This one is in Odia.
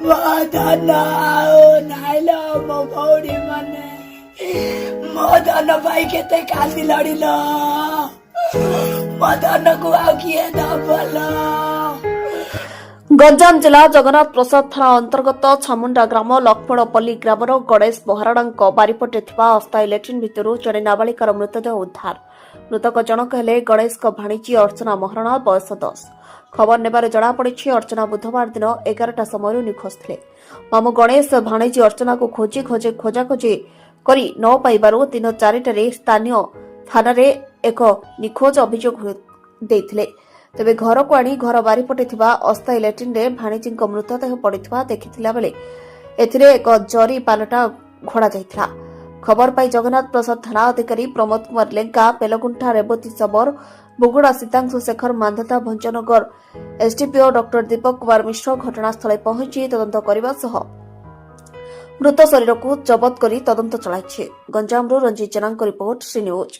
ମୋ ଧନ ଆଉ ନାଇଲ ମୋ ଭଉଣୀ ମାନେ ମୋ ଧନ ପାଇଁ କେତେ କାନ୍ଦି ଲଢିଲ ମୋ ଧନକୁ ଆଉ କିଏ ଦବଲ। ଗଞ୍ଜାମ ଜିଲ୍ଲା ଜଗନ୍ନାଥ ପ୍ରସାଦ ଥାନା ଅନ୍ତର୍ଗତ ଛାମୁଣ୍ଡା ଗ୍ରାମ ଲକ୍ଷ୍ମଣପଲ୍ଲୀ ଗ୍ରାମର ଗଣେଶ ମହାରଣାଙ୍କ ବାରିପଟେ ଥିବା ଅସ୍ଥାୟୀ ଲାଟ୍ରିନ୍ ଭିତରୁ ଜଣେ ନାବାଳିକାର ମୃତଦେହ ଉଦ୍ଧାର। ମୃତକ ଜଣକ ହେଲେ ଗଣେଶଙ୍କ ଭାଣିଜୀ ଅର୍ଚ୍ଚନା ମହାରଣା, ବୟସ 10। ଖବର ନେବାରେ ଜଣାପଡ଼ିଛି ଅର୍ଚ୍ଚନା ବୁଧବାର ଦିନ 11ଟା ସମୟରୁ ନିଖୋଜ ଥିଲେ। ମାମୁ ଗଣେଶ ଭାଣିଜୀ ଅର୍ଚ୍ଚନାକୁ ଖୋଜାଖୋଜି କରି ନ ପାଇବାରୁ ଦିନ 4ଟାରେ ସ୍ଥାନୀୟ ଥାନାରେ ଏକ ନିଖୋଜ ଅଭିଯୋଗ ଦେଇଥିଲେ। ତେବେ ଘରକୁ ଆଣି ଘର ବାରିପଟେ ଥିବା ଅସ୍ଥାୟୀ ଲାଟ୍ରିନ୍ରେ ଭାଣିଜୀଙ୍କ ମୃତଦେହ ପଡ଼ିଥିବା ଦେଖିଥିଲା ବେଳେ ଏଥିରେ ଏକ ଜରି ପାଲଟା ଘୋଡ଼ାଯାଇଥିଲା। ଖବର ପାଇ ଜଗନ୍ନାଥ ପ୍ରସାଦ ଥାନା ଅଧିକାରୀ ପ୍ରମୋଦ କୁମାର ଲେଙ୍କା, ବେଲଗୁଣ୍ଠା ରେବତୀ ଶବର, ବୁଗୁଡ଼ା ସୀତାଂଶୁ ଶେଖର ମାନ୍ଧାତା, ଭଞ୍ଜନଗର ଏସ୍ଡିପିଓ ଡକ୍ଟର ଦୀପକ କୁମାର ମିଶ୍ର ଘଟଣାସ୍ଥଳରେ ପହଞ୍ଚି ତଦନ୍ତ କରିବା ସହ ମୃତ ଶରୀରକୁ ଜବତ କରି ତଦନ୍ତ ଚଳାଇଛି। ଗଞ୍ଜାମରୁ ରଞ୍ଜିତ ଜେନାଙ୍କ ରିପୋର୍ଟ, ଶ୍ରୀ ନ୍ୟୁଜ୍।